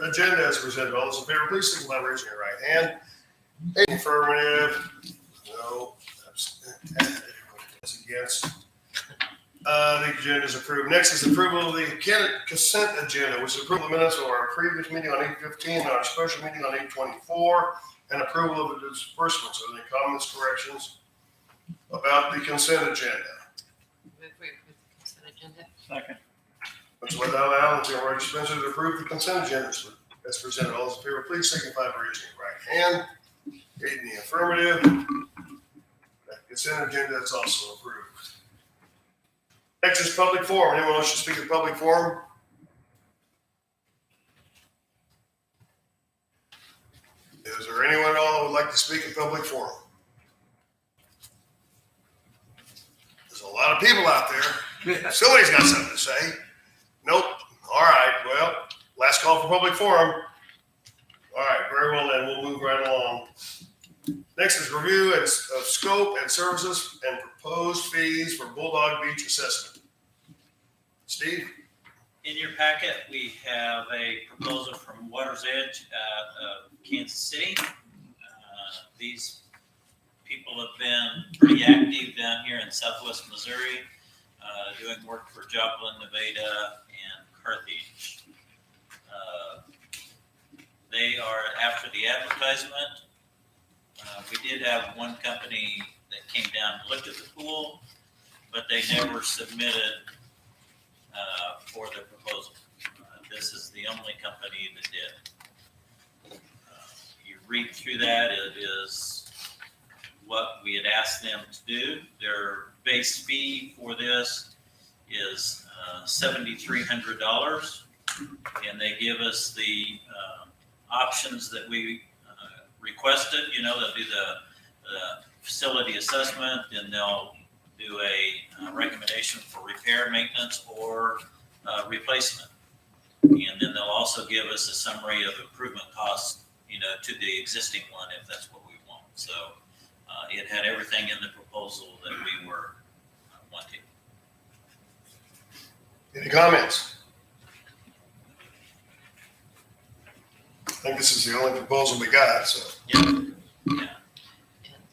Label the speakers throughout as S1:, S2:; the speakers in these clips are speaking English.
S1: agenda as presented. All those in favor, please signify by raising your right hand. Affirmative. No. That's against. The agenda is approved. Next is approval of the consent agenda, which is approval of minutes of our previous meeting on 8/15, our special meeting on 8/24, and approval of the disbursements. Are there any comments, corrections about the consent agenda?
S2: Move we approve the consent agenda.
S3: Second.
S1: Motion by Alderman, second by Spencer to approve the consent agenda as presented. All those in favor, please signify by raising your right hand. In the affirmative. That consent agenda is also approved. Next is public forum. Anyone wants to speak at public forum? Is there anyone at all who would like to speak at public forum? There's a lot of people out there. Somebody's got something to say. Nope. All right. Well, last call for public forum. All right. Very well then. We'll move right along. Next is review of scope and services and proposed fees for Bulldog Beach assessment. Steve?
S4: In your packet, we have a proposal from Water's Edge out of Kansas City. These people have been pretty active down here in Southwest Missouri, doing work for Joplin, Nevada, and Carthage. They are after the advertisement. We did have one company that came down and looked at the pool, but they never submitted for the proposal. This is the only company that did. You read through that, it is what we had asked them to do. Their base fee for this is $7,300, and they give us the options that we requested. You know, they'll do the facility assessment, and they'll do a recommendation for repair, maintenance, or replacement. And then they'll also give us a summary of improvement costs, you know, to the existing one if that's what we want. So it had everything in the proposal that we were wanting.
S1: Any comments? I think this is the only proposal we got, so.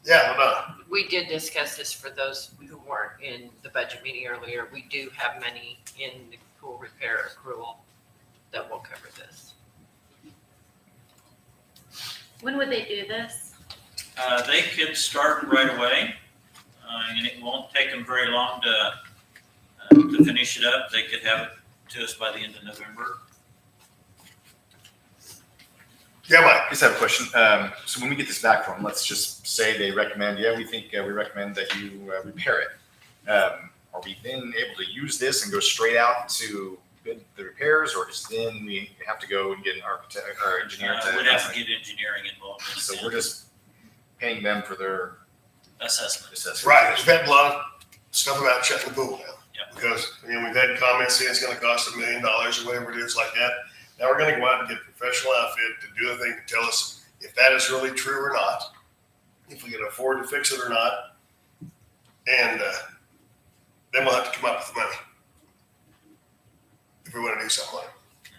S1: Yeah, hold on.
S2: We did discuss this for those who weren't in the budget meeting earlier. We do have money in the pool repair accrual that will cover this.
S5: When would they do this?
S4: They could start right away, and it won't take them very long to finish it up. They could have it to us by the end of November.
S1: Yeah, Mike.
S6: I just have a question. So when we get this back from them, let's just say they recommend, we recommend that you repair it. Are we then able to use this and go straight out to bid the repairs, or just then we have to go and get an architect or engineer to?
S4: We'd have to get engineering involved.
S6: So we're just paying them for their
S4: assessment.
S1: Right. We've had a lot of stuff about shutting the pool down.
S4: Yep.
S1: Because, we've had comments saying it's going to cost $1 million or whatever it is like that. Now we're going to go out and get a professional outfit to do a thing to tell us if that is really true or not, if we can afford to fix it or not, and then we'll have to come up with the money if we want to do something like it.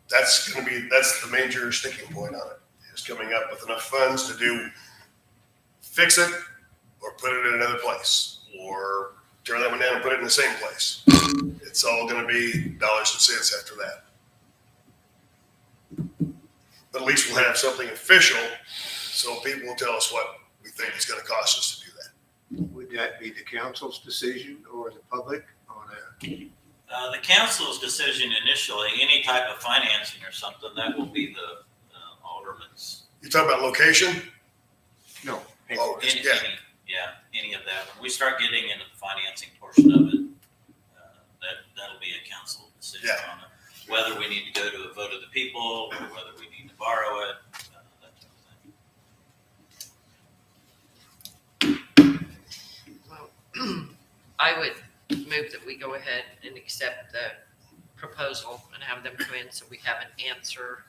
S1: That's the major sticking point on it, is coming up with enough funds to fix it or put it in another place or tear that one down and put it in the same place. It's all going to be dollars and cents after that. But at least we'll have something official so people will tell us what we think it's going to cost us to do that.
S7: Would that be the council's decision or the public on that?
S4: The council's decision initially, any type of financing or something, that will be the alderman's.
S1: You talking about location?
S7: No.
S1: Oh,
S4: Any of that. When we start getting into the financing portion of it, that'll be a council decision on it. Whether we need to go to a vote of the people or whether we need to borrow it, that type of thing.
S2: Well, I would move that we go ahead and accept the proposal and have them come in so we have an answer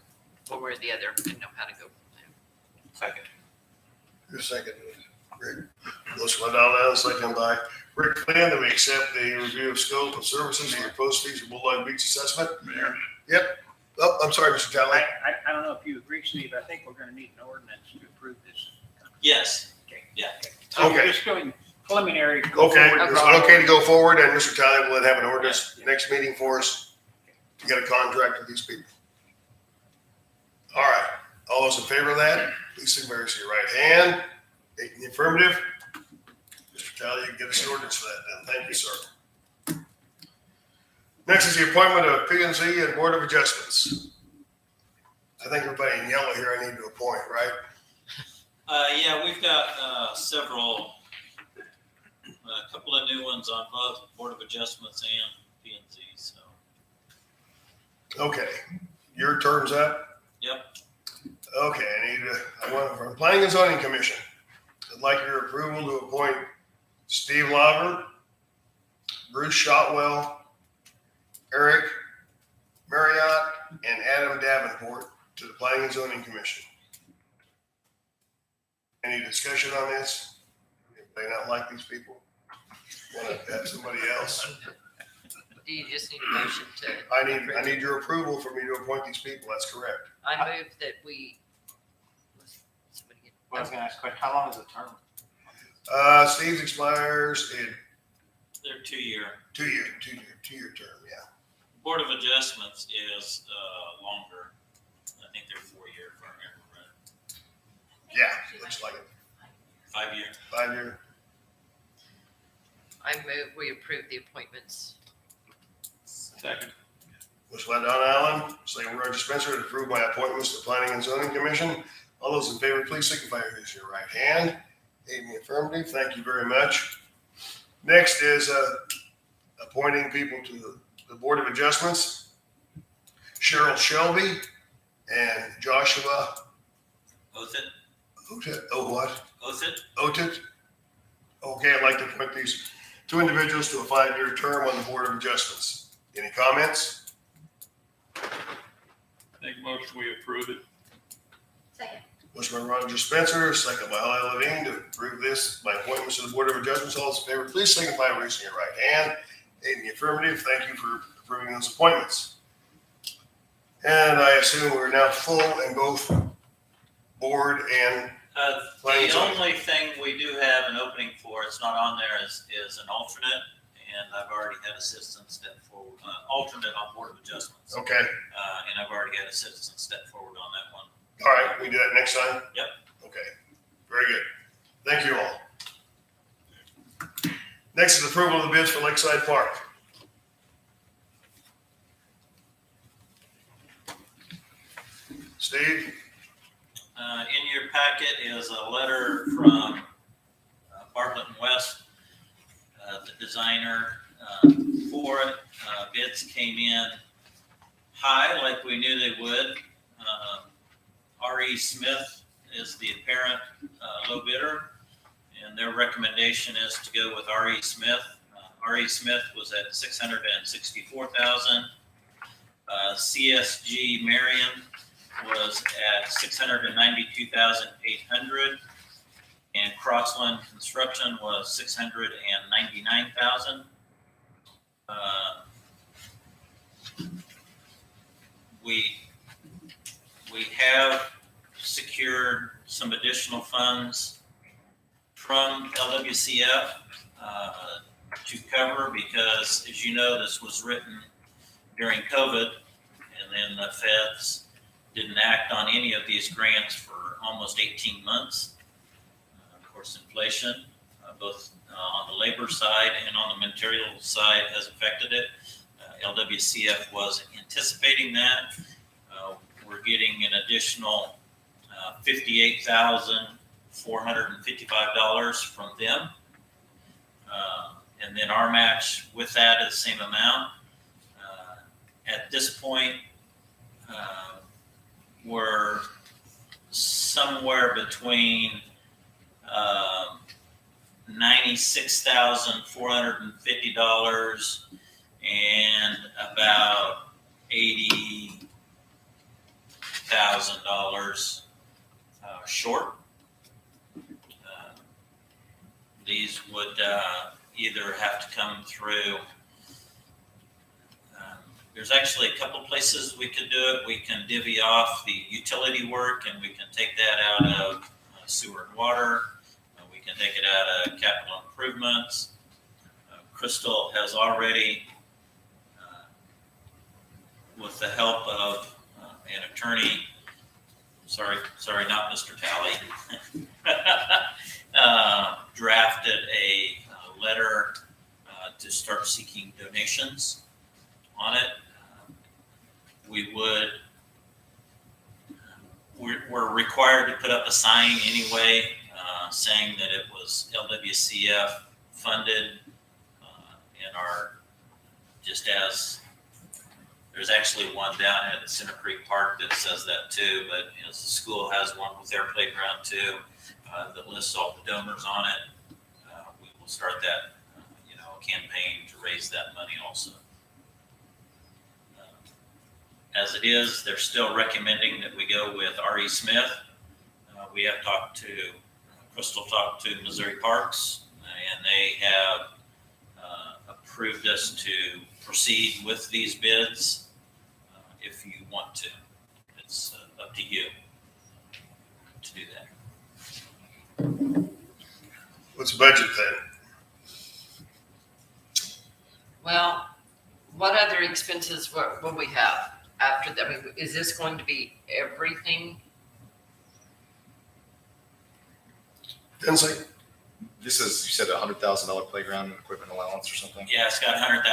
S2: one way or the other and know how to go from there.
S4: Second.
S1: Your second, Rick. Motion by Donald, second by Rick Flynn, that we accept the review of scope of services and proposed fees for Bulldog Beach assessment.
S3: Mayor.
S1: Yep. Oh, I'm sorry, Mr. Talley.
S3: I don't know if you agree, Steve, I think we're gonna need an ordinance to approve this.
S4: Yes,
S3: Okay.
S4: yeah.
S3: So
S1: Okay.
S3: just going preliminary. go
S1: Okay,
S3: forward,
S1: is
S3: draw
S1: it okay to
S3: an
S1: go forward and Mr. Talley will then have an ordinance
S3: Yeah.
S1: next meeting for us to get a contract with these people? All right, all those in favor of that, please signify by raising your right hand. In the affirmative. Mr. Talley, you can get us an ordinance for that then. Thank you, sir. Next is the appointment of P and Z and Board of Adjustments. I think everybody in yellow here I need to appoint, right?
S4: Yeah, we've got several, a couple of new ones on both Board of Adjustments and P and Z, so.
S1: Okay, your term's up?
S4: Yep.
S1: Okay, I want from Planning and Zoning Commission. I'd like your approval to appoint Steve Lauber, Bruce Shotwell, Eric Marriott, and Adam Davenport to the Planning and Zoning Commission. Any discussion on this? Anybody not like these people? Want to have somebody else?
S2: Do you just need a motion to?
S1: I need your approval for me to appoint these people. That's correct.
S2: I move that we. Somebody get-
S8: I was gonna ask, quick, how long is the term?
S1: Steve's expires in
S4: They're 2-year.
S1: two-year term, yeah.
S4: Board of Adjustments is longer. I think they're 4-year, if I remember right.
S1: Yeah, looks like it.
S4: 5-year.
S1: 5-year.
S2: I move we approve the appointments.
S8: Second.
S1: Motion by Don Allen, second by Roger Spencer, to approve my appointments to the Planning and Zoning Commission. All those in favor, please signify by raising your right hand. In the affirmative, thank you very much. Next is appointing people to the Board of Adjustments. Cheryl Shelby and Joshua
S4: Otit.
S1: What?
S4: Otit.
S1: Otit. Okay, I'd like to appoint these two individuals to a 5-year term on the Board of Adjustments. Any comments?
S8: Make a motion, we approve it.
S5: Second.
S1: Motion by Roger Spencer, second by Holly Levine to approve this, my appointments to the Board of Adjustments. All those in favor, please signify by raising your right hand. In the affirmative, thank you for approving those appointments. And I assume we're now full in both board and Planning and
S4: The
S1: Zoning.
S4: only thing we do have an opening for, it's not on there, is an alternate, and I've already had a citizen step forward, alternate on Board of Adjustments.
S1: okay.
S4: And I've already had a citizen step forward on that one.
S1: All right, we do that next time?
S4: Yep.
S1: Okay, very good. Thank you all. Next is approval of the bids for Lakeside Park. Steve?
S4: In your packet is a letter from Bartlett and West, the designer for it. Bids came in high, like we knew they would. R.E. Smith is the apparent low bidder, and their recommendation is to go with R.E. Smith. R.E. Smith was at $664,000. CSG Marion was at $692,800, and Crossland Construction was $699,000. We have secured some additional funds from LWCF to cover, because as you know, this was written during COVID, and then the feds didn't act on any of these grants for almost 18 months. Of course, inflation, both on the labor side and on the material side, has affected it. LWCF was anticipating that. We're getting an additional $58,455 from them. And then our match with that is the same amount. At this point, we're somewhere between $96,450 and about $80,000 short. These would either have to come through There's actually a couple places we could do it. We can divvy off the utility work and we can take that out of sewer and water. We can take it out of capital improvements. Crystal has already, with the help of an attorney, sorry, not Mr. Talley, drafted a letter to start seeking donations on it. We're required to put up a sign anyway, saying that it was LWCF funded, and just as there's actually one down at Center Creek Park that says that too, but the school has one with their playground too, that lists all the donors on it. We will start that, campaign to raise that money also. As it is, they're still recommending that we go with R.E. Smith. We have talked to, Crystal talked to Missouri Parks, and they have approved us to proceed with these bids if you want to. It's up to you to do that.
S1: What's the budget then?
S2: Well, what other expenses will we have after that? I mean, is this going to be everything?
S1: Tinsley?
S6: This is, you said $100,000 playground equipment allowance or something,
S4: Yeah, it's got $100,000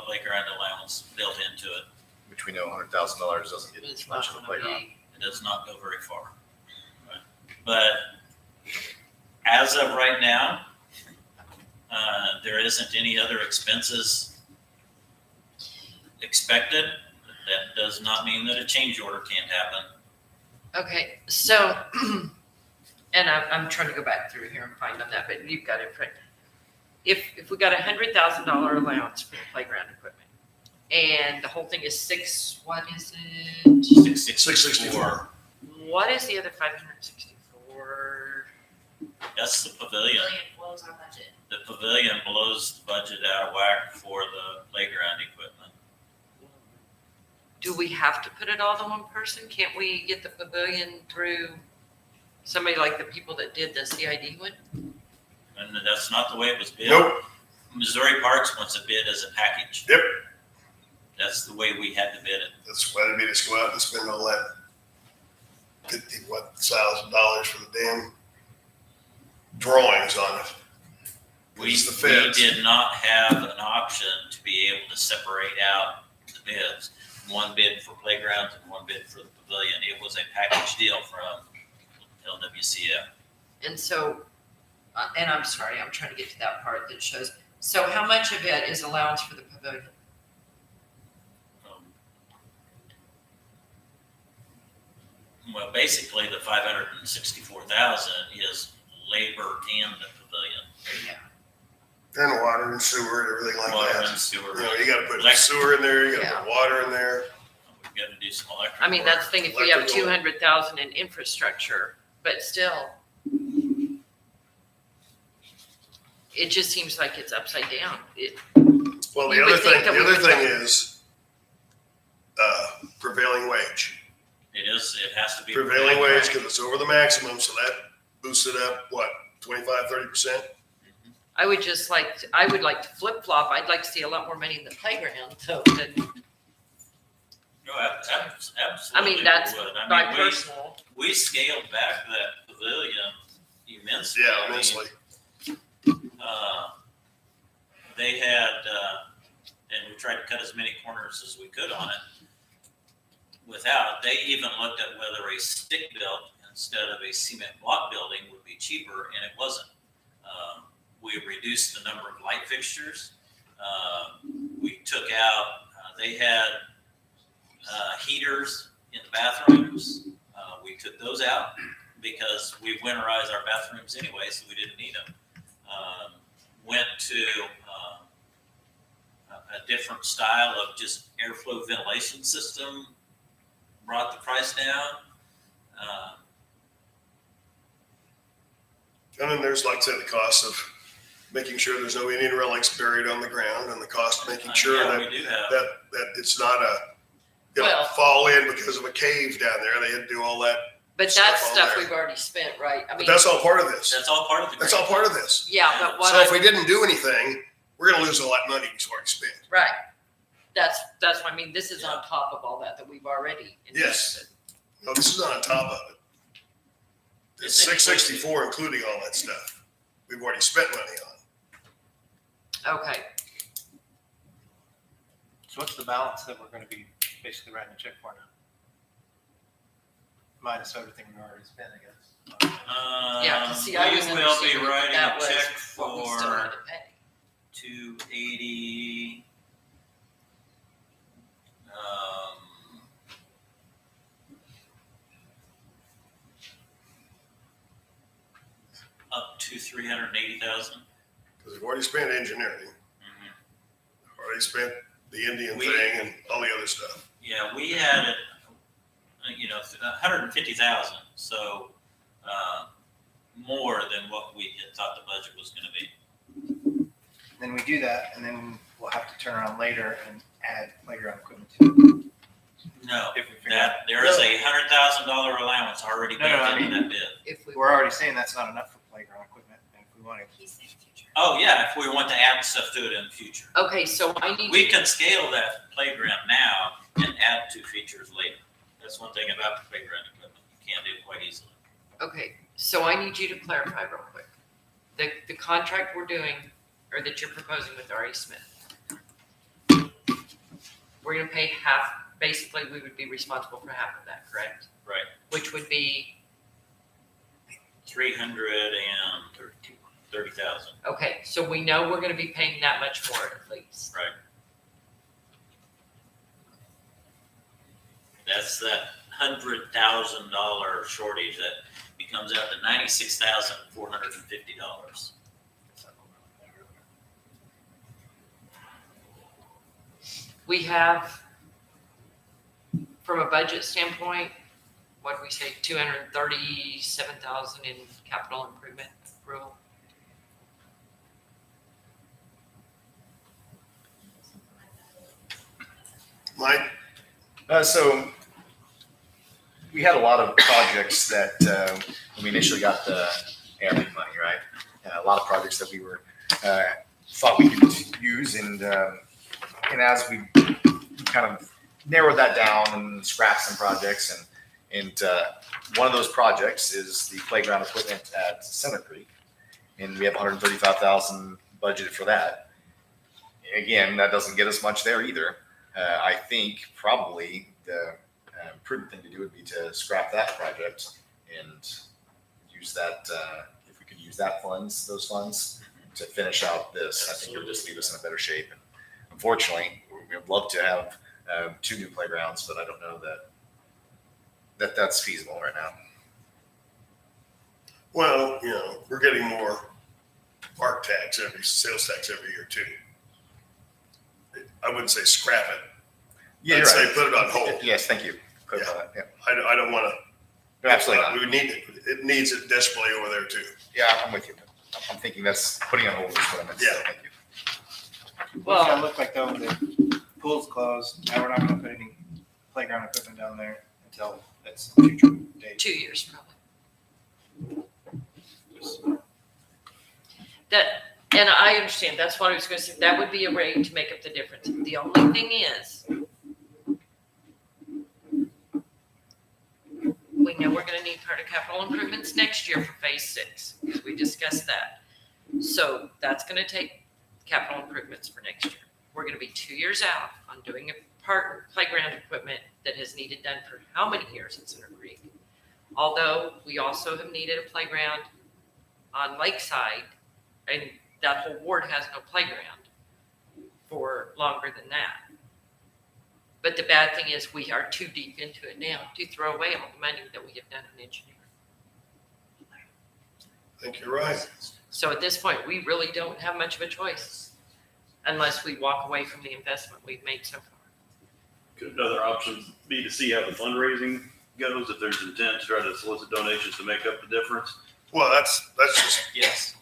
S4: playground allowance built into it.
S6: which we know $100,000 doesn't get
S2: It's
S6: much
S2: not
S6: of a
S2: gonna
S6: playground.
S2: be,
S4: It does not go very far. But as of right now, there isn't any other expenses expected. That does not mean that a change order can't happen.
S2: okay, so, and I'm trying to go back through here and find on that, but you've got it in front. If we got $100,000 allowance for the playground equipment, and the whole thing is what is it?
S1: 664.
S2: What is the other 564?
S4: That's the pavilion.
S5: Blows our budget.
S4: The pavilion blows the budget out of whack for the playground equipment.
S2: Do we have to put it all to one person? Can't we get the pavilion through somebody like the people that did the CID one?
S4: And that's not the way it was bid.
S1: Nope.
S4: Missouri Parks wants a bid as a package.
S1: Yep.
S4: That's the way we had to bid it.
S1: That's why they made us go out and spend all that $50,000 for the damn drawings on it.
S4: We
S1: It's the feds.
S4: did not have an option to be able to separate out the bids. One bid for playgrounds and one bid for the pavilion. It was a package deal from LWCF.
S2: And so, and I'm sorry, I'm trying to get to that part that shows. So how much of it is allowance for the pavilion?
S4: Well, basically, the 564,000 is labor and the pavilion.
S1: And water and sewer and everything like
S4: Water
S1: that.
S4: and sewer.
S1: You know, you gotta put
S4: Elect-
S1: sewer in there, you gotta put water in there.
S4: We've got to do some electric.
S2: I mean,
S4: work.
S2: that's the thing, if we have
S1: Electrical.
S2: 200,000 in infrastructure, but still, it just seems like it's upside down.
S1: Well, the
S2: You
S1: other
S2: would think
S1: thing,
S2: that
S1: the
S2: we
S1: other
S2: would-
S1: thing is, prevailing wage.
S4: It has to be.
S1: Prevailing wage, cause it's over the maximum, so that boosts it up, what, 25, 30%?
S2: I would like to flip flop. I'd like to see a lot more money in the playground, so that,
S4: No, absolutely.
S2: I mean, that's
S4: we would.
S2: my
S4: we-
S2: personal.
S4: We scaled back that pavilion immensely.
S1: Yeah,
S4: I mean,
S1: immensely.
S4: They had, and we tried to cut as many corners as we could on it. They even looked at whether a stick built instead of a cement block building would be cheaper, and it wasn't. We reduced the number of light fixtures. We took out, they had heaters in the bathrooms. We took those out because we winterized our bathrooms anyway, so we didn't need them. Went to a different style of just airflow ventilation system, brought the price down.
S1: And then there's, like I said, the cost of making sure there's no Indian relics buried on the ground, and the cost of making sure
S4: Yeah,
S1: that
S4: we do have.
S1: that it's not
S2: Well-
S1: fall in because of a cave down there. They had to do all that.
S2: But
S1: Stuff
S2: that's
S1: on
S2: stuff
S1: there.
S2: we've already spent, right? I
S1: But
S2: mean,
S1: that's all part of this.
S4: That's all part of the.
S1: That's all
S4: grant.
S1: part of this.
S2: yeah, but what
S1: So if
S2: I,
S1: we didn't do anything, we're going to lose all that money we've already spent.
S2: right. That's what I mean. This is on top of all that we've already
S1: Yes.
S2: invested.
S1: No, this is not on top of it. It's
S4: It's
S1: 664, including all that stuff we've already spent money on.
S2: Okay.
S3: So what's the balance that we're gonna be basically writing a check for now? Minus everything we already spent, I guess.
S2: Yeah, 'cause see, I was
S4: We will be
S2: understanding that
S4: writing
S2: that
S4: a
S2: was
S4: check
S2: what we still had
S4: for
S2: to pay.
S4: 280. Up to 380,000.
S1: Because we've already spent engineering, already spent the Indian
S4: We-
S1: thing and all the other stuff.
S4: Yeah, we had it, 150,000. So more than what we had thought the budget was going to be.
S3: Then we do that, and then we'll have to turn around later and add playground equipment to
S4: No,
S3: it. If we figure out,
S4: that there is a $100,000 allowance already
S3: No, no,
S4: built
S3: I
S4: into
S3: mean-
S4: that bid.
S2: If we
S3: we're already saying that's not enough for playground equipment, and if we want to.
S4: Oh yeah, if we want to add stuff to it in the future,
S2: Okay, so I need
S4: we
S2: to,
S4: can scale that playground now and add 2 features later. That's one thing about the playground equipment; you can't do it quite easily.
S2: okay, so I need you to clarify real quick. The contract we're doing, or that you're proposing with R.E. Smith, we're gonna pay half, basically, we would be responsible for half of that, correct?
S4: Right.
S2: Which would be,
S4: 330,000.
S2: okay, so we know we're gonna be paying that much more at least.
S4: Right. That's that $100,000 shortage that becomes out to $96,450.
S2: We have, from a budget standpoint, what do we say, 237,000 in capital improvement rule?
S1: Mike,
S6: So we had a lot of projects that when we initially got the ARP money, right? A lot of projects that we were thought we could use, and as we kind of narrowed that down and scrapped some projects, and one of those projects is the playground equipment at Center Creek, and we have 135,000 budgeted for that. Again, that doesn't get us much there either. I think probably the prudent thing to do would be to scrap that project and use that, if we could use those funds to finish out this. I think it would just leave us in a better shape. And unfortunately, we would love to have 2 new playgrounds, but I don't know that that's feasible right now.
S1: well, we're getting more sales tax every year too. I wouldn't say scrap it.
S6: Yeah,
S1: I'd
S6: you're
S1: say
S6: right.
S1: put it on hold.
S6: Yes, thank you. Clarify that. Yeah.
S1: I don't want to.
S6: No, absolutely not.
S1: We need it. It needs it desperately over there too.
S6: Yeah, I'm with you. I'm thinking that's putting on hold is what I meant to say.
S1: Yeah.
S6: Thank you.
S3: What's it gonna look like though, the pool's closed, now we're not gonna put any playground equipment down there until it's a future date.
S2: 2 years probably. That, and I understand, that's what I was gonna say, that would be a way to make up the difference. The only thing is, we know we're gonna need part of capital improvements next year for phase 6, because we discussed that. So that's gonna take capital improvements for next year. We're gonna be 2 years out on doing a part playground equipment that has needed done for how many years in Center Creek? Although we also have needed a playground on Lakeside, and that whole ward has no playground for longer than that. But the bad thing is we are too deep into it now to throw away all the money that we have done in engineering.
S1: I think you're right.
S2: So at this point, we really don't have much of a choice unless we walk away from the investment we've made so far.
S9: Could another option be to see how the fundraising goes, if there's intent to try to solicit donations to make up the difference?
S1: Well, that's just
S4: Yes.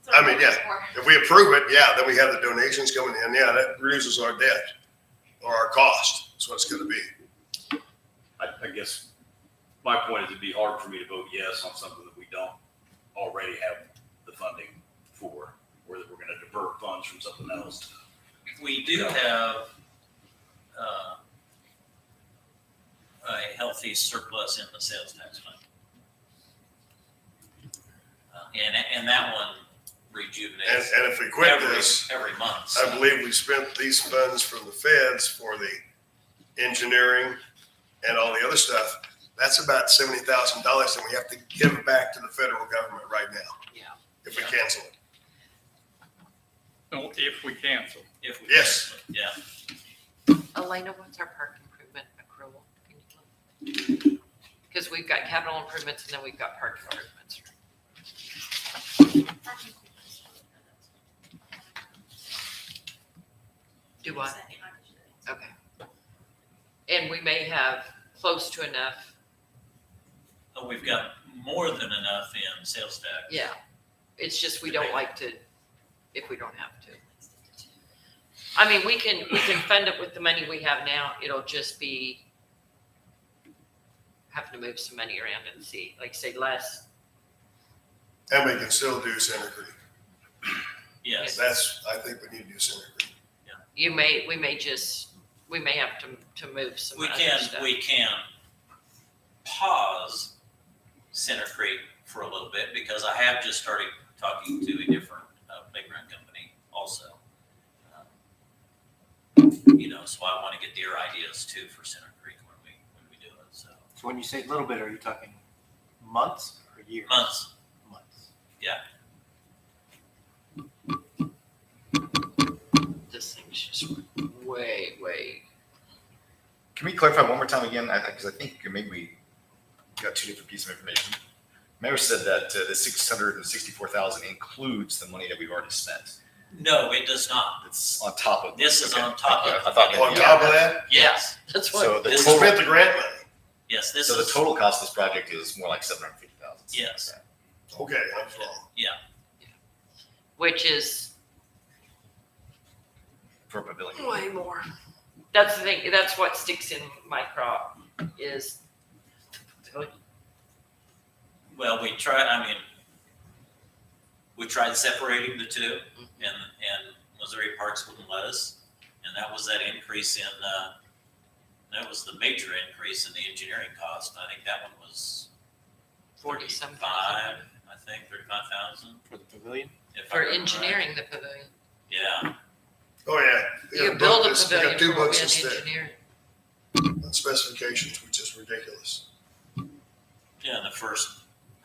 S5: That's what
S1: I mean,
S5: I'm
S1: yeah.
S5: looking for.
S1: If we approve it, yeah, then we have the donations coming in. Yeah, that reduces our debt or our cost. That's what it's gonna be.
S9: I guess my point is it'd be hard for me to vote yes on something that we don't already have the funding for, or that we're gonna divert funds from something else.
S4: We do have a healthy surplus in the sales tax fund. And that one rejuvenates
S1: And if we quit
S4: every
S1: this,
S4: month.
S1: I
S4: So
S1: believe we spent these funds from the feds for the engineering and all the other stuff. That's about $70,000 that we have to give back to the federal government right now.
S2: Yeah.
S1: If we cancel it.
S8: No, if we cancel.
S4: if we
S1: Yes.
S4: Yeah.
S2: Elena, what's our park improvement accrual? Because we've got capital improvements and then we've got park improvements. Do I? Okay. And we may have close to enough.
S4: But we've got more than enough in sales tax.
S2: Yeah. It's just we don't like to, if we don't have to. I mean, we can fund it with the money we have now. It'll just be having to move some money around and see, like say less.
S1: And we can still do Center Creek.
S4: Yes.
S1: That's, I think we need to do Center Creek.
S2: We may have to move some
S4: We
S2: other
S4: can,
S2: stuff.
S4: we can pause Center Creek for a little bit because I have just started talking to a different playground company also. So I want to get their ideas too for Center Creek when we do it. So
S3: So when you say a little bit, are you talking months or years?
S4: months.
S3: Months.
S2: This thing's just way.
S6: Can we clarify one more time again? Because I think maybe we got two different pieces of information. Mayor said that the 664,000 includes the money that we've already spent.
S4: No, it does not.
S6: It's on top of.
S4: This is
S6: okay.
S4: on top of
S6: I
S4: it.
S6: thought maybe-
S1: On top of that,
S4: Yes,
S2: That's
S6: So
S2: what.
S6: the
S1: we
S4: This
S6: total,
S1: spent the grant money.
S4: yes, this
S6: so the
S4: is,
S6: total cost of this project is more like 750,000.
S4: yes,
S1: Okay, I was wrong.
S2: Which is
S6: For a pavilion.
S2: way more. That's the thing. That's what sticks in my crop is.
S4: well, we tried separating the two and Missouri Parks wouldn't let us. And that was that increase in, that was the major increase in the engineering cost. I think that one was
S2: 40-some
S4: 35,
S2: thousand.
S4: I think 35,000.
S3: For the pavilion?
S4: if I
S2: For
S4: remember right.
S2: engineering the pavilion.
S4: Yeah,
S1: Oh, yeah. We
S2: You
S1: got
S2: build a
S1: books- we
S2: pavilion
S1: got two
S2: for
S1: books
S2: wind
S1: instead
S2: engineering.
S1: on specifications, which is ridiculous.
S4: yeah, and the first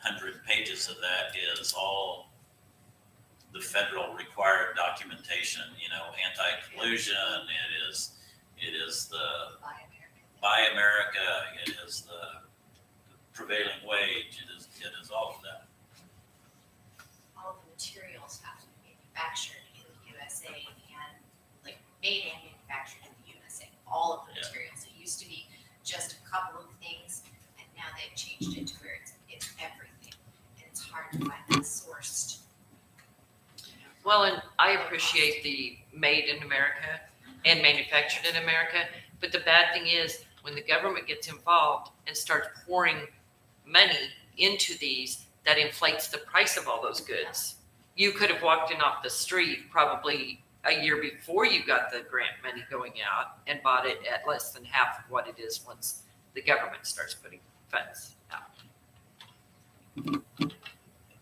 S4: 100 pages of that is all the federal required documentation, anti-collusion, it is the Buy America, it is the prevailing wage, it is all of that.
S10: All the materials have to be manufactured in the USA and made and manufactured in the USA. All of the
S4: Yeah.
S10: materials. It used to be just a couple of things, and now they've changed it to where it's everything, and it's hard to find that sourced.
S2: Well, and I appreciate the made in America and manufactured in America, but the bad thing is when the government gets involved and starts pouring money into these, that inflates the price of all those goods. You could have walked in off the street probably a year before you got the grant money going out and bought it at less than half of what it is once the government starts putting funds out.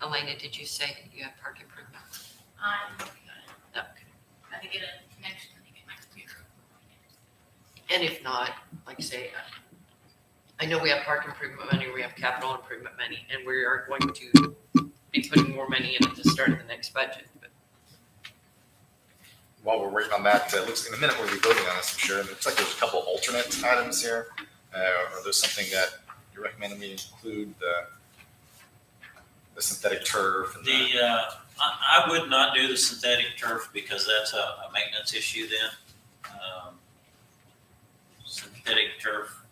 S2: Elena, did you say that you have park improvements?
S10: I'm working on it.
S2: Okay.
S10: I have to get a connection, I think, in my computer.
S2: And if not, like I say, I know we have park improvement money, we have capital improvement money, and we are going to be putting more money in at the start of the next budget. But
S6: While we're waiting on that, it looks in a minute we'll be voting on this, I'm sure. It looks like there's a couple alternate items here. Are there something that you're recommending we include the synthetic turf? And
S4: I would not do the synthetic turf because that's a maintenance issue then. Synthetic turf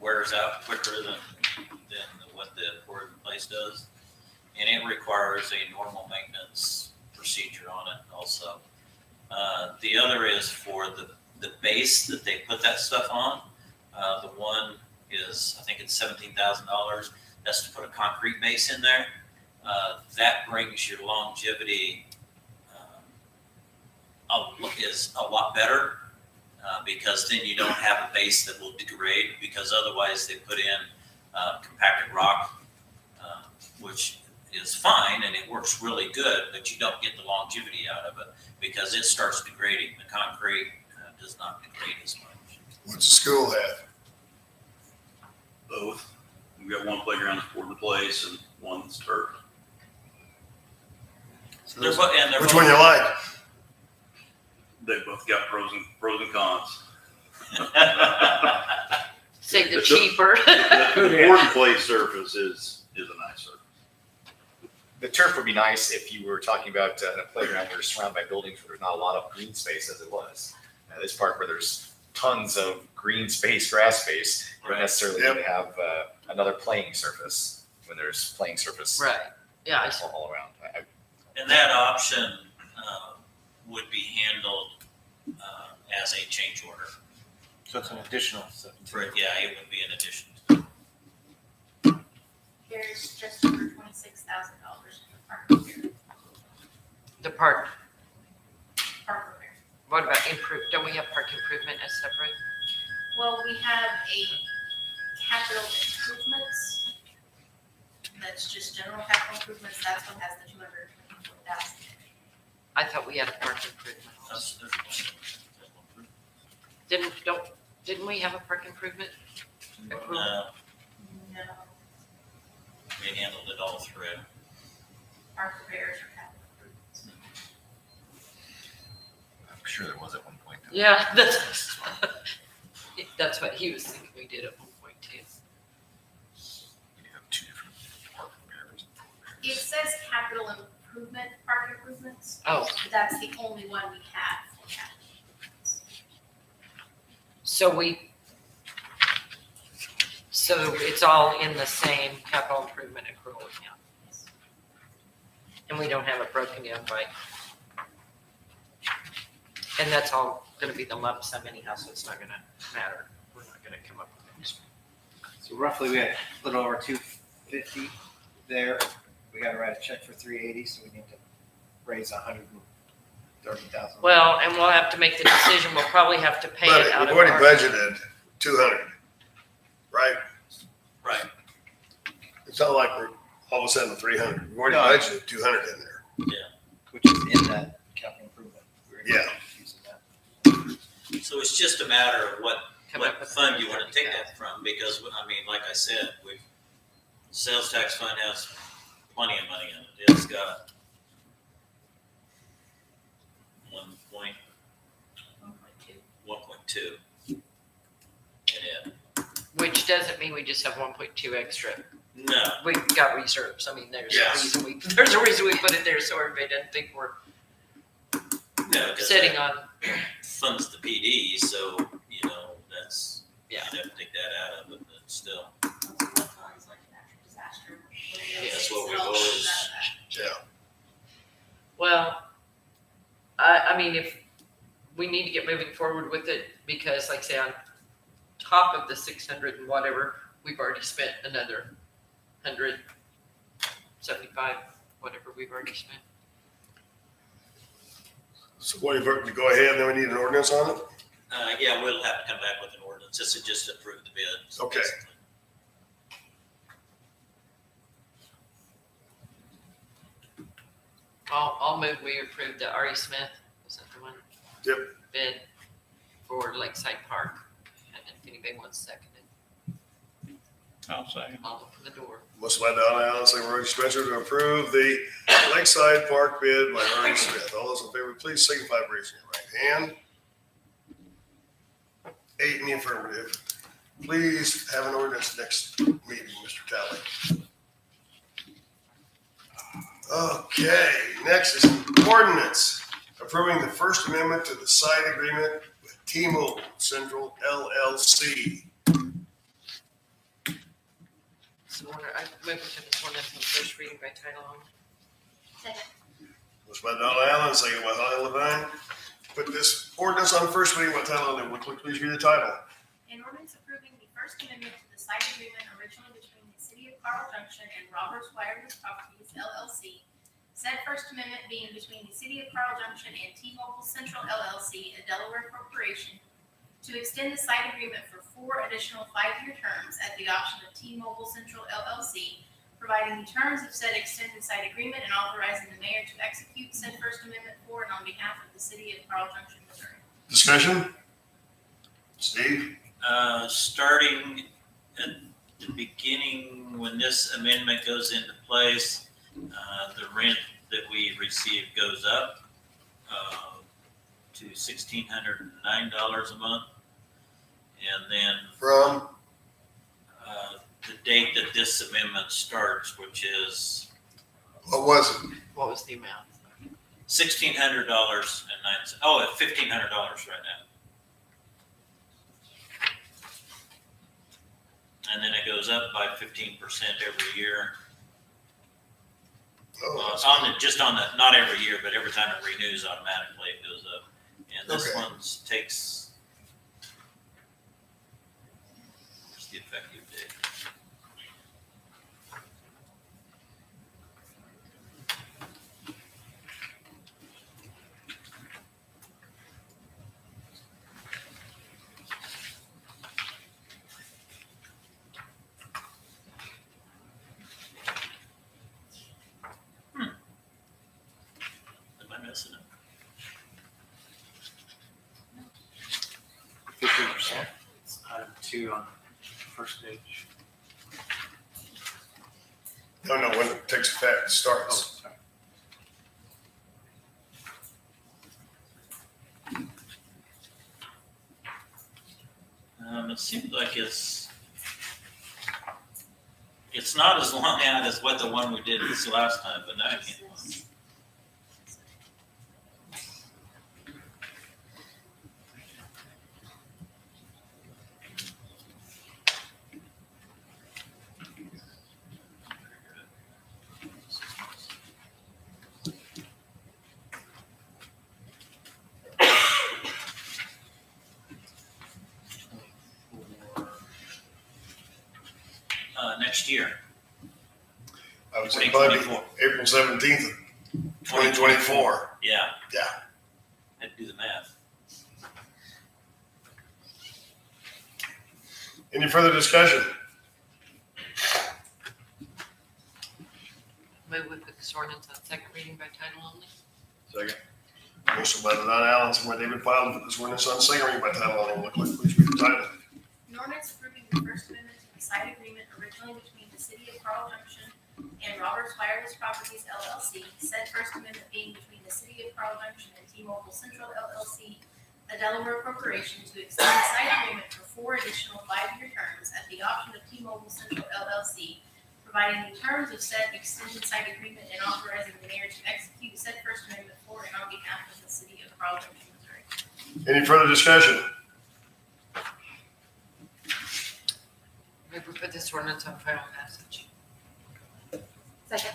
S4: wears out quicker than what the poured in place does. And it requires a normal maintenance procedure on it also. The other is for the base that they put that stuff on. The one is, I think it's $17,000. That's to put a concrete base in there. That brings your longevity is a lot better because then you don't have a base that will degrade, because otherwise they put in compacted rock, which is fine and it works really good, but you don't get the longevity out of it because it starts degrading. The concrete does not degrade as much.
S1: What's the school have?
S9: Both. We've got one playground that's poured in place and one that's turf.
S3: So
S4: They're
S3: those-
S4: bo- and they're
S1: Which
S4: both-
S1: one you like?
S9: They both got pros and cons.
S2: Say the cheaper.
S9: The poured in place surface is a nice surface.
S6: The turf would be nice if you were talking about a playground where you're surrounded by buildings where there's not a lot of green space as it was. This park where there's tons of green space, grass space, you don't necessarily need to have another playing surface when there's playing surface
S2: Right, yeah, I
S6: all around.
S4: And that option would be handled as a change order.
S3: So it's an additional 17.
S4: Yeah, it would be an addition.
S5: There's just over $26,000 in the park repair.
S2: the park,
S5: Park repair.
S2: what about don't we have park improvement as separate?
S5: Well, we have a capital improvements. That's just general capital improvements. That's what has the 224,000.
S2: I thought we had a park improvement. also. Didn't we have a park improvement? approval?
S4: No,
S5: No,
S4: we handled it all through.
S5: park repairs or capital improvements.
S6: I'm sure there was at one point.
S2: Yeah, that's what he was thinking we did at one point too.
S6: You have two different park repairs.
S5: It says capital improvement, park improvements.
S2: Oh,
S5: That's the only one we have for capital improvements.
S2: so it's all in the same capital improvement accrual account. And we don't have it broken down by. And that's all gonna be the lump sum anyhow, so it's not gonna matter. We're not gonna come up with it.
S3: So roughly we had a little over 250 there. We got to write a check for 380, so we need to raise 130,000.
S2: Well, and we'll have to make the decision. We'll probably have to pay
S1: But
S2: it out
S1: we've
S2: of
S1: already
S2: our.
S1: budgeted 200, right?
S4: Right.
S1: It's not like we're all of a sudden 300. We've already
S3: No.
S1: budgeted 200 in there.
S3: Which is in that capital improvement. We're
S1: Yeah.
S3: using that.
S4: So it's just a matter of what
S2: Come up
S4: what
S2: with
S4: fund you want to take
S2: 130,000.
S4: that from, because, I mean, like I said, sales tax fund has plenty of money in it. It's got 1.2 in it.
S2: Which doesn't mean we just have 1.2 extra.
S4: No,
S2: We've got reserves. I mean, there's
S1: Yes.
S2: a reason we put it there so everybody doesn't think we're
S4: no, because
S2: sitting
S4: that
S2: on.
S4: funds the PD, so, that's,
S2: Yeah.
S4: you'd have to take that out of it, but still.
S5: Those are what funds like a natural disaster.
S4: Yeah, that's what we've
S5: It's all
S4: always-
S5: out of that.
S1: Yeah.
S2: Well, I mean, if we need to get moving forward with it, because like I say, on top of the 600 and whatever, we've already spent another 175, whatever we've already spent.
S1: So what, if we go ahead, then we need an ordinance on it?
S4: Yeah, we'll have to come back with an ordinance. This is just to approve the bid.
S1: Okay.
S4: basically.
S2: I'll move we approve the R.E. Smith, was that the one?
S1: Yep.
S2: Bid for Lakeside Park. And if anybody wants to second it,
S8: I'll second.
S2: I'll open the door.
S1: Motion by Donna Allen, second by Roy Spencer to approve the Lakeside Park bid by Ernie Smith. All those in favor, please signify by raising your right hand. 8 in the affirmative. Please have an ordinance next meeting, Mr. Talley. Okay, next is an ordinance approving the First Amendment to the side agreement with T-Mobile Central LLC.
S2: So I move to this one on first reading by title only.
S5: Second.
S1: Motion by Donna Allen, second by Holly Levine. Put this ordinance on first reading by title only. Will clerk please read the title?
S5: An ordinance approving the First Amendment to the site agreement originally between the City of Carl Junction and Roberts Wireless Properties LLC. Said First Amendment being between the City of Carl Junction and T-Mobile Central LLC, a Delaware corporation, to extend the site agreement for 4 additional 5-year terms at the option of T-Mobile Central LLC, providing the terms of said extended site agreement and authorizing the mayor to execute said First Amendment for and on behalf of the City of Carl Junction, Missouri.
S1: Discussion? Steve?
S4: Starting at the beginning, when this amendment goes into place, the rent that we receive goes up to $1,609 a month. And then
S1: From?
S4: the date that this amendment starts, which is
S1: What was it?
S2: What was the amount?
S4: $1,600.09. Oh, at $1,500 right now. And then it goes up by 15% every year. Not every year, but every time it renews automatically, it goes up. And this
S1: Okay.
S4: one takes, where's the effective date? Am I missing it?
S3: 15%. Item 2 on the first page.
S1: No, when it takes effect, it
S3: Oh,
S1: starts.
S3: sorry.
S4: It seems like it's not as long out as what the one we did this last time, but now I can't. Next year,
S1: I would say probably
S4: 2024.
S1: April 17th, 2024.
S4: Yeah.
S1: Yeah.
S4: I had to do the math.
S1: Any further discussion?
S2: Move we put this ordinance on second reading by title only.
S6: Second.
S1: Motion by Donna Allen, second by David File to put this ordinance on second reading by title only. Will clerk please read the title?
S5: An ordinance approving the First Amendment to the site agreement originally between the City of Carl Junction and Roberts Wireless Properties LLC, said First Amendment being between the City of Carl Junction and T-Mobile Central LLC, a Delaware corporation, to extend the site agreement for 4 additional 5-year terms at the option of T-Mobile Central LLC, providing the terms of said extended site agreement and authorizing the mayor to execute said First Amendment for and on behalf of the City of Carl Junction, Missouri.
S1: Any further discussion?
S2: Move we put this ordinance on final passage.
S10: Second.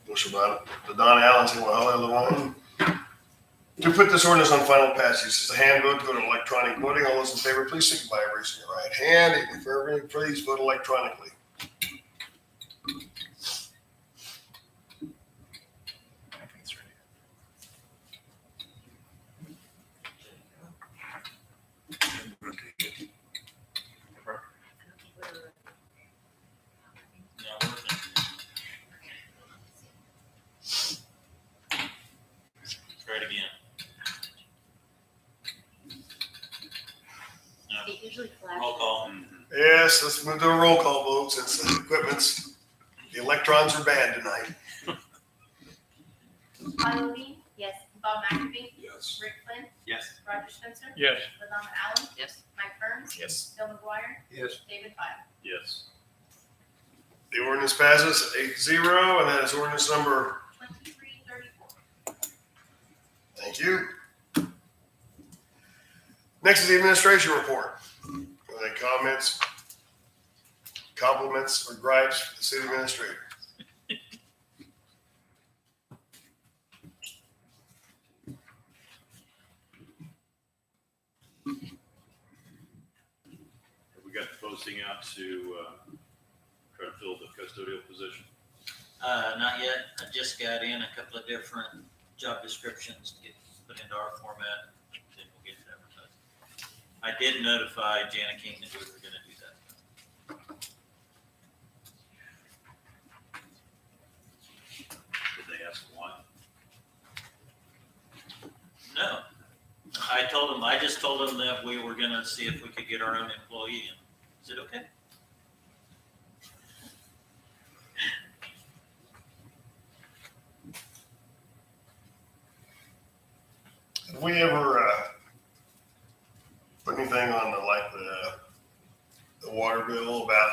S1: Motion by Donna Allen, second by Holly Levine. To put this ordinance on final passage, this is a hand vote to go to electronic voting. All those in favor, please signify by raising your right hand. If you're in favor, please vote electronically.
S6: I think it's ready.
S4: Not working. Try it again. No,
S10: It usually flashes.
S4: roll call.
S1: Yes, let's move to a roll call vote since the equipment's, the electrons are bad tonight.
S5: Holly Levine?
S10: Yes.
S5: Bob McAfee?
S1: Yes.
S5: Rick Flynn?
S3: Yes.
S5: Roger Spencer?
S8: Yes.
S5: LaDonna Allen?
S2: Yes.
S5: Mike Burns?
S6: Yes.
S5: Bill McGuire?
S7: Yes.
S5: David File.
S8: Yes.
S1: The ordinance passes 8-0, and that is ordinance number,
S5: 2334.
S1: thank you. Next is the administration report. Any comments, compliments, or gripes for the city administrator?
S9: to try to fill the custodial position?
S4: Not yet. I just got in a couple of different job descriptions to get put into our format, then we'll get it advertised. I did notify Jana King that we were gonna do that.
S9: Did they ask why?
S4: No. I just told them that we were gonna see if we could get our own employee in. Is it okay?
S1: Have we ever put anything on the water bill about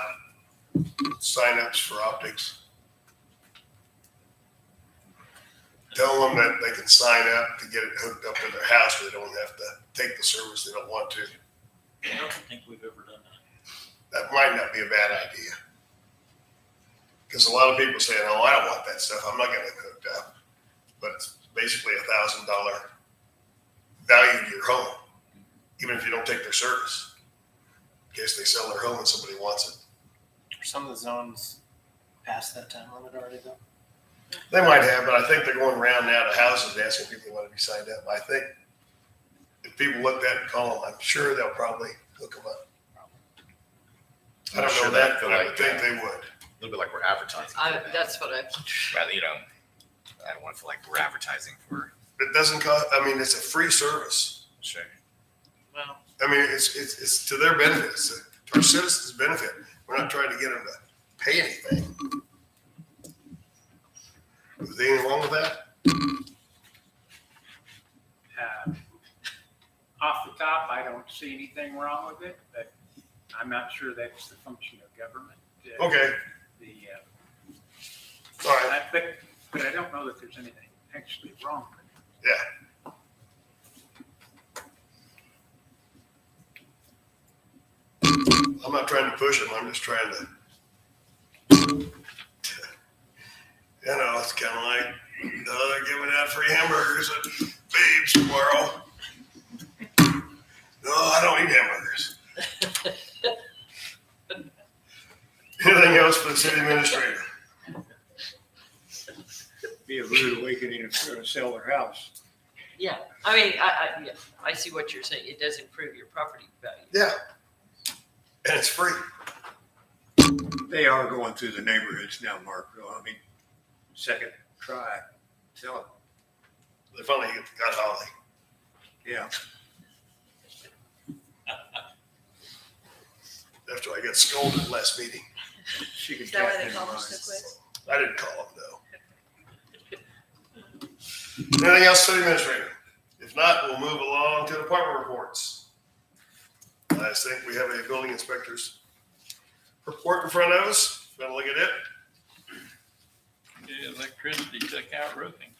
S1: signups for optics? Tell them that they can sign up to get it hooked up to their house, so they don't have to take the service they don't want to.
S4: I don't think we've ever done that.
S1: That might not be a bad idea. Because a lot of people say, "No, I don't want that stuff. I'm not getting it hooked up." But it's basically $1,000 value to your home, even if you don't take their service. In case they sell their home and somebody wants it.
S3: Are some of the zones past that time limit already though?
S1: They might have, but I think they're going around now to houses asking people they want to be signed up. I think if people look at it and call them, I'm sure they'll probably hook them up. I don't know that, but I would think they would.
S6: A little bit like we're advertising. for them.
S2: That's what I,
S6: Rather, I don't want to feel like we're advertising for.
S1: It doesn't cost, I mean, it's a free service.
S6: Sure.
S2: well,
S1: I mean, it's to their benefit, it's to our citizens' benefit. We're not trying to get them to pay anything. Is there anything wrong with that?
S11: Off the top, I don't see anything wrong with it, but I'm not sure that's the function of government.
S1: Okay, all right,
S11: But I don't know that there's anything actually wrong with it.
S1: yeah. I'm not trying to push them, I'm just trying to, it's kind of like, they're giving out free hamburgers at Babes tomorrow. No, I don't eat hamburgers. Anything else for the city administrator?
S7: Be a rude awakening if they're gonna sell their house.
S2: yeah, I mean, yeah, I see what you're saying. It does improve your property value.
S1: Yeah. And it's free.
S7: They are going through the neighborhoods now, Mark. I mean, second try. Tell them,
S1: They finally got Holly.
S7: yeah.
S1: After I got scolded last meeting.
S7: She can
S5: Is that why
S7: tap
S5: they
S7: in
S5: call them
S7: mine.
S5: so quick?
S1: I didn't call him, no. Anything else, city administrator? If not, we'll move along to department reports. I think we have a building inspector's report in front of us. Gonna look at it.
S8: Yeah, electricity took out roofing.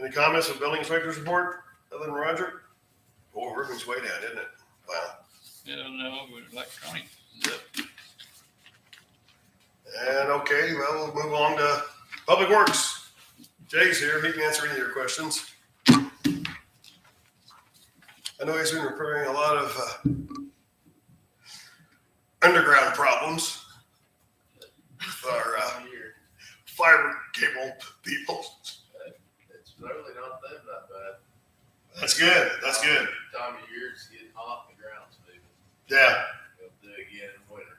S1: Any comments on building inspector's report other than Roger? Oh, roofing's way down, isn't it? Wow.
S8: No, but electronic zip.
S1: And okay, well, we'll move on to public works. Jay's here. He can answer any of your questions. I know he's been repairing a lot of underground problems with our fiber cable people.
S12: It's really not that bad.
S1: That's good. That's good.
S12: Time of year it's getting hot and the ground's moving.
S1: Yeah.
S12: We'll do it again in winter.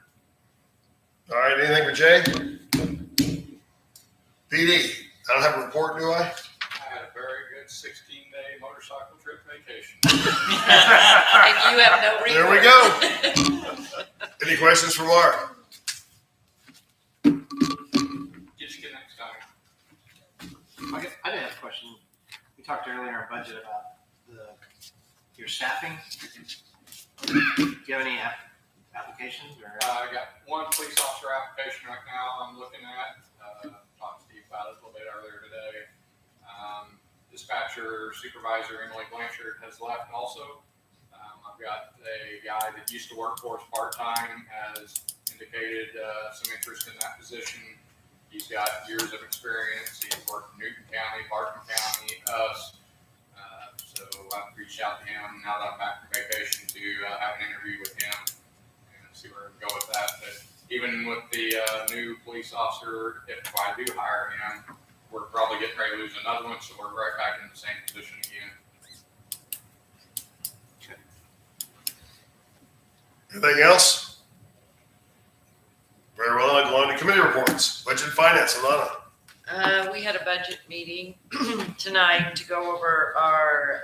S1: All right. Anything for Jay? PD. I don't have a report, do I?
S13: I had a very good 16-day motorcycle trip vacation.
S2: And you have no
S1: There we go. Any questions for Mark?
S13: Just get next time.
S3: I did have a question. We talked earlier in our budget about your staffing. Do you have any applications or?
S13: I got one police officer application right now I'm looking at. Talked to Steve about it a little bit earlier today. Dispatcher supervisor Emily Blanchard has left also. I've got a guy that used to work for us part-time has indicated some interest in that position. He's got years of experience. He's worked in Newton County, Barton County, us. So I've reached out to him now that I'm back from vacation to have an interview with him and see where we go with that. But even with the new police officer, if I do hire him, we're probably getting ready to lose another one, so we're right back in the same position again.
S1: Anything else? Very well, I'll go on to committee reports. Budget and finance, Alana.
S2: We had a budget meeting tonight to go over our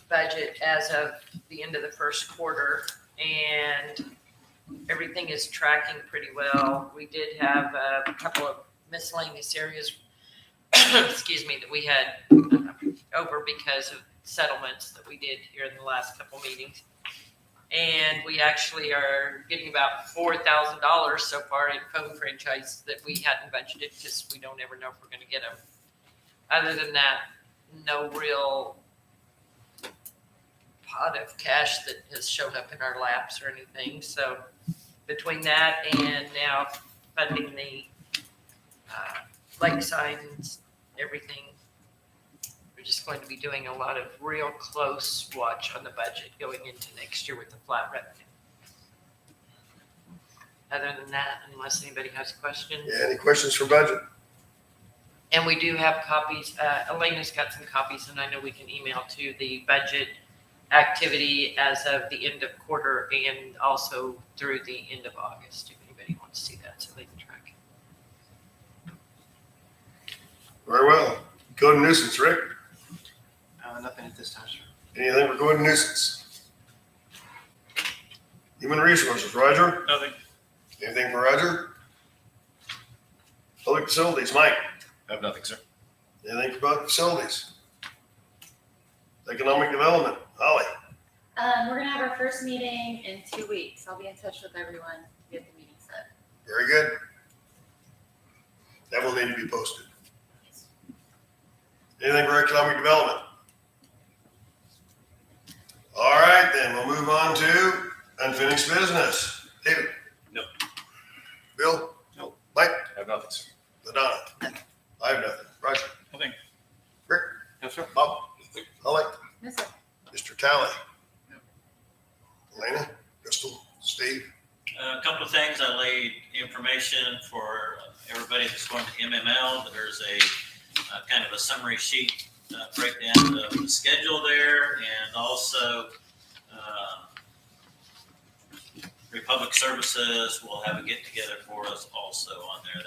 S2: budget as of the end of the first quarter, and everything is tracking pretty well. We did have a couple of miscellaneous areas, excuse me, that we had over because of settlements that we did here in the last couple meetings. And we actually are getting about $4,000 so far in phone franchise that we hadn't budgeted because we don't ever know if we're going to get them. Other than that, no real pot of cash that has shown up in our laps or anything. So between that and now funding the lake signs, everything, we're just going to be doing a lot of real close watch on the budget going into next year with the flat revenue. Other than that, unless anybody has questions.
S1: Yeah, any questions for budget?
S2: And we do have copies. Elena's got some copies, and I know we can email to the budget activity as of the end of quarter and also through the end of August, if anybody wants to see that, so they can track it.
S1: Very well. Code and nuisance, Rick.
S3: Nothing at this time, sir.
S1: Anything for code and nuisance? Human resources, Roger.
S8: Nothing.
S1: Anything for Roger? Public facilities, Mike.
S6: I have nothing, sir.
S1: Anything for public facilities? Economic development, Holly.
S14: We're gonna have our first meeting in 2 weeks. I'll be in touch with everyone to get the meeting set.
S1: Very good. That will need to be posted. Anything for economic development? All right, then we'll move on to unfinished business. David?
S9: No.
S1: Bill?
S6: No.
S1: Mike?
S6: I have nothing, sir.
S1: Ladonna? I have nothing. Roger?
S8: Nothing.
S1: Rick?
S3: No, sir.
S1: Bob? Holly?
S14: No, sir.
S1: Mr. Talley? Elena? Crystal? Steve?
S4: A couple of things. I laid information for everybody that's going to MML. There's a kind of a summary sheet breakdown of the schedule there, and also Republic Services will have a get together for us also on there.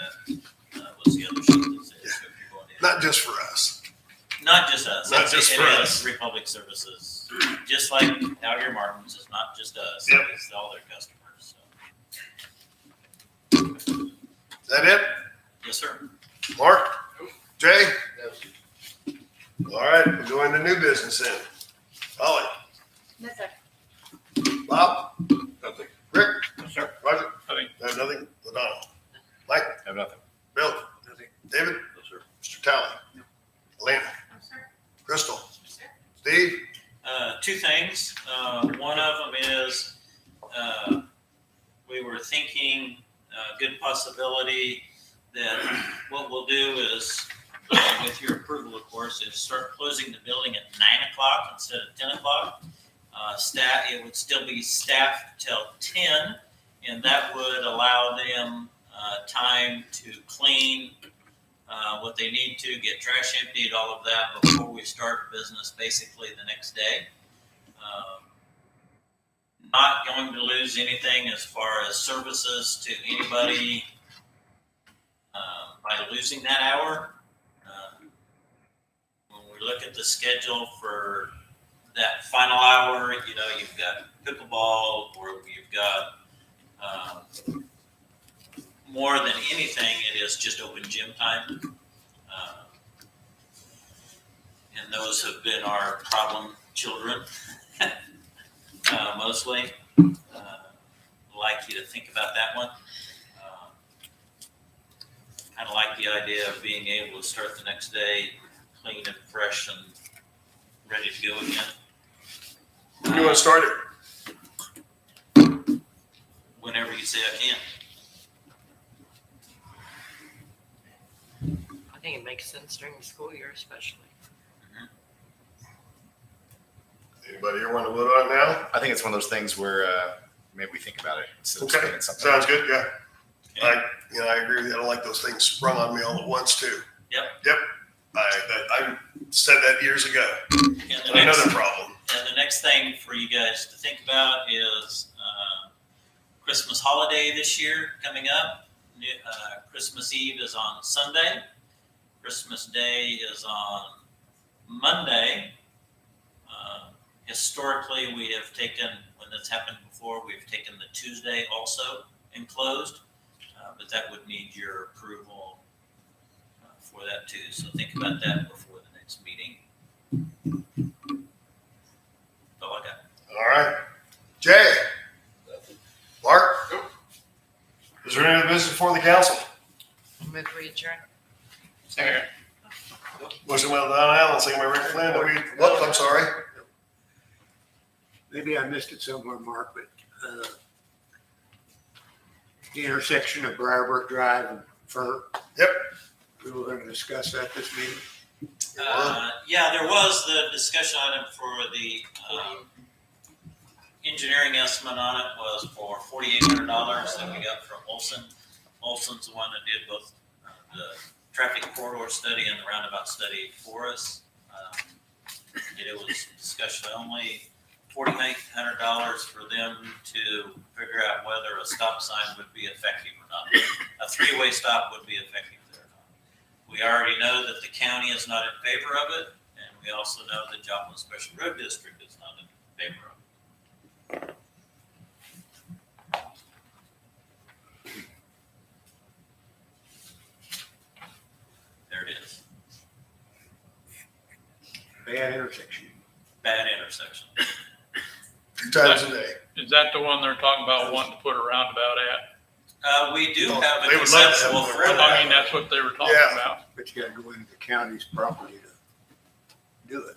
S4: That was the other sheet that says if you're going in.
S1: Not just for us.
S4: Not just us.
S1: Not just for
S4: It
S1: us.
S4: is Republic Services, just like out here, Martin's. It's not just us.
S1: Yep.
S4: It's all their customers. So.
S1: Is that it?
S4: Yes, sir.
S1: Mark? Jay?
S12: No, sir.
S1: All right, we're going to new business then. Holly?
S14: No, sir.
S1: Bob?
S12: Nothing.
S1: Rick?
S8: No, sir.
S1: Roger?
S8: Nothing.
S1: I have nothing. Ladonna? Mike?
S6: I have nothing.
S1: Bill?
S3: Nothing.
S1: David?
S9: No, sir.
S1: Mr. Talley? Elena?
S5: No, sir.
S1: Crystal?
S5: No, sir.
S1: Steve?
S4: Two things. One of them is we were thinking a good possibility that what we'll do is, with your approval, of course, is start closing the building at 9 o'clock instead of 10 o'clock. It would still be staffed till 10, and that would allow them time to clean what they need to, get trash emptied, all of that before we start business basically the next day. Not going to lose anything as far as services to anybody by losing that hour. When we look at the schedule for that final hour, you know, you've got pickleball, or you've got more than anything, it is just open gym time. And those have been our problem children, mostly. Like you to think about that one. Kind of like the idea of being able to start the next day clean and fresh and ready to go again.
S1: When do you want to start it?
S4: Whenever you say I can.
S2: I think it makes sense during the school year, especially.
S1: Anybody here want to vote on it now?
S6: I think it's one of those things where maybe we think about it instead of
S1: Okay,
S6: spending something.
S1: sounds good, yeah. I agree with you. I don't like those things sprung on me all at once too.
S4: Yep.
S1: I said that years ago.
S4: And the next,
S1: Another problem.
S4: and the next thing for you guys to think about is Christmas holiday this year coming up. Christmas Eve is on Sunday. Christmas Day is on Monday. Historically, we have taken, when that's happened before, we've taken the Tuesday also enclosed, but that would need your approval for that too. So think about that before the next meeting. That's all I got.
S1: All right. Jay? Mark? Is there any other business before the council?
S2: Move we adjourn.
S8: Second.
S1: Motion by Don Allen, second by Rick Flynn. What? I'm sorry.
S7: Maybe I missed it somewhere, Mark, but the intersection of Briarbrook Drive and Fir.
S1: Yep.
S7: We were going to discuss that this meeting.
S4: Yeah, there was the discussion item for the engineering estimate on it was for $4,800 that we got from Olson. Olson's the one that did both the traffic corridor study and the roundabout study for us. It was discussion only. $4,800 for them to figure out whether a stop sign would be effective or not. A three-way stop would be effective there or not. We already know that the county is not in favor of it, and we also know that Joplin Special Road District is not in favor of it. There it is.
S7: Bad intersection.
S4: Bad intersection.
S1: 2 times a day.
S8: Is that the one they're talking about wanting to put a roundabout at?
S4: We do
S1: Oh,
S4: have a
S1: they would like to have
S4: conceptual
S1: one.
S4: for
S8: Well, I
S4: that.
S8: mean, that's what they were talking
S1: Yeah.
S8: about.
S7: But you got to go into the county's property to do it.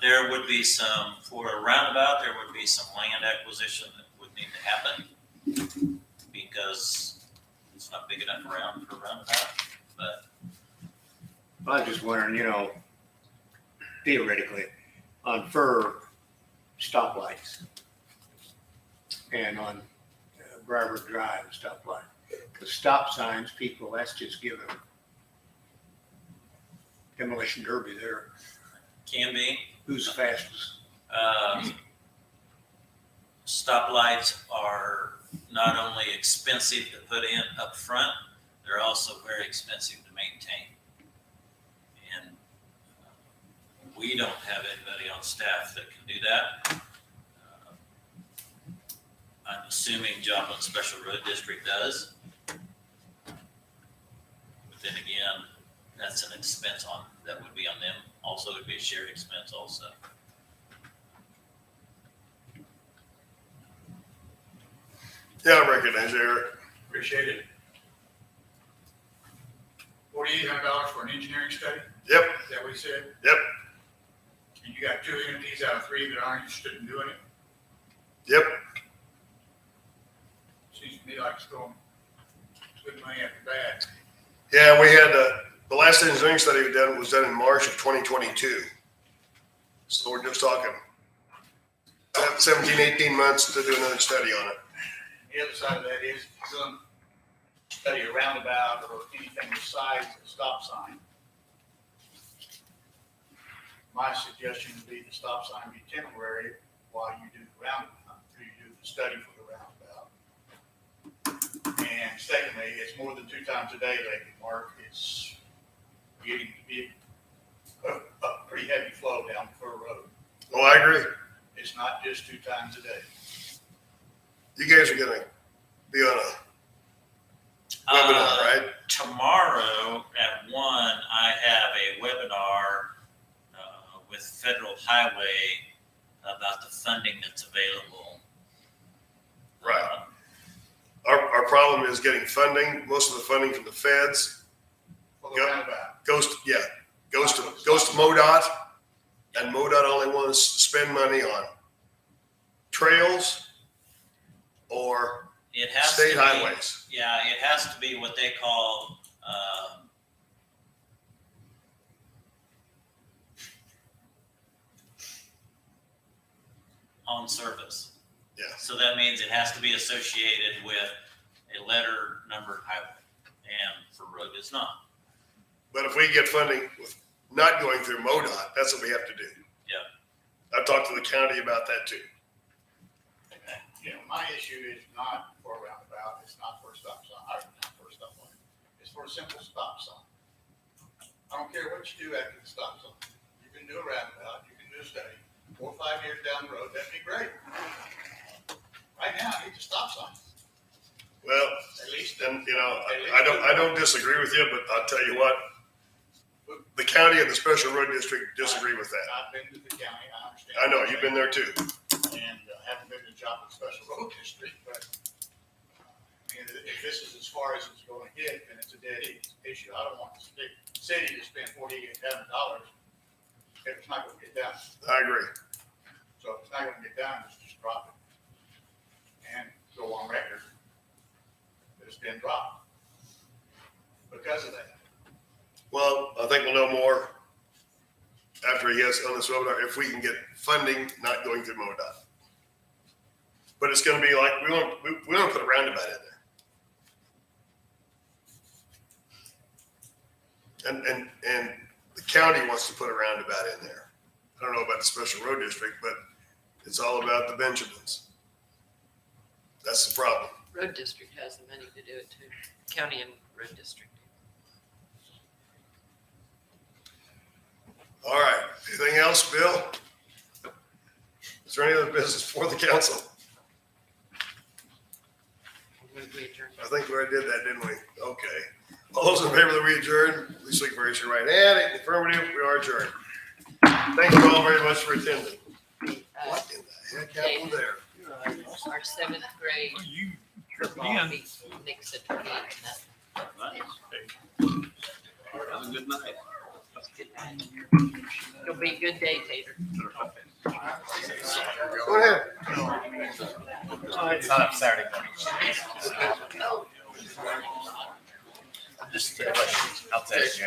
S4: There would be some, for a roundabout, there would be some land acquisition that would need to happen because it's not big enough around for a roundabout. But
S7: I was just wondering, theoretically, on Fir stoplights and on Briarbrook Drive stoplight, because stop signs, people, that's just giving them demolition derby there.
S4: can be.
S7: Who's the fastest?
S4: Stoplights are not only expensive to put in up front, they're also very expensive to maintain. And we don't have anybody on staff that can do that. I'm assuming Joplin Special Road District does. But then again, that's an expense that would be on them. Also, it would be a shared expense also.
S1: Yeah, I recognize Eric.
S11: Appreciate it. $4,800 for an engineering study?
S1: Yep.
S11: Is that what he said?
S1: Yep.
S11: And you got 2 entities out of 3 that aren't interested in doing it?
S1: Yep.
S11: Seems to me like it's going good money after bad.
S1: Yeah, we had, the last engineering study we did was done in March of 2022. So we're just talking 17, 18 months to do another study on it.
S11: The other side of that is, if you're going to study a roundabout or anything besides a stop sign, my suggestion would be the stop sign be temporary while you do the roundabout, until you do the study for the roundabout. And secondly, it's more than 2 times a day lately, Mark. It's getting to be a pretty heavy flow down Fir Road.
S1: Oh, I agree.
S11: It's not just 2 times a day.
S1: You guys are gonna be on a webinar, right?
S4: Tomorrow at 1, I have a webinar with Federal Highway about the funding that's available.
S1: Right. Our problem is getting funding. Most of the funding from the feds
S11: For the
S1: Yep.
S11: roundabout.
S1: goes to MoDOT, and MoDOT only wants to spend money on trails or
S4: It has
S1: state
S4: to be,
S1: highways.
S4: Yeah, it has to be what they call on service.
S1: Yeah.
S4: So that means it has to be associated with a letter numbered highway, and for road it's not.
S1: But if we get funding with not going through MoDOT, that's what we have to do.
S4: Yeah.
S1: I've talked to the county about that too.
S11: You know, my issue is not for a roundabout, it's not for a stop sign, not for a stop line. It's for a simple stop sign. I don't care what you do after the stop sign. You can do a roundabout, you can do a study, 4 or 5 years down the road, that'd be great. Right now, I need a stop sign,
S1: Well,
S11: at least.
S1: and you know, I don't disagree with you, but I'll tell you what, the county and the special road district disagree with that.
S11: I've been to the county, I understand.
S1: I know, you've been there too.
S11: And haven't been to the job with special road district, but I mean, if this is as far as it's going to get, then it's a dead issue. I don't want the city to spend $48,000 if it's not going to get done.
S1: I agree.
S11: So if it's not going to get done, just drop it. And go on record that it's been dropped because of that.
S1: Well, I think we'll know more after he has on this webinar, if we can get funding not going through MoDOT. But it's gonna be like, we want to put a roundabout in there. And the county wants to put a roundabout in there. I don't know about the special road district, but it's all about the Benjamins. That's the problem.
S2: Road district has the money to do it too. County and road district.
S1: All right, anything else, Bill? Is there any other business for the council?
S2: We adjourn.
S1: I think we already did that, didn't we? Okay. All those in favor that we adjourn, please click raise your right hand. In the affirmative, we are adjourned. Thank you all very much for attending. What in the heck happened there?
S2: Our 7th grade
S8: You
S2: football meet Nick's at 28.
S8: Have a good night.
S2: It'll be a good day, Tater.
S1: Go ahead.
S6: It's not up Saturday morning. Just, I'll text you.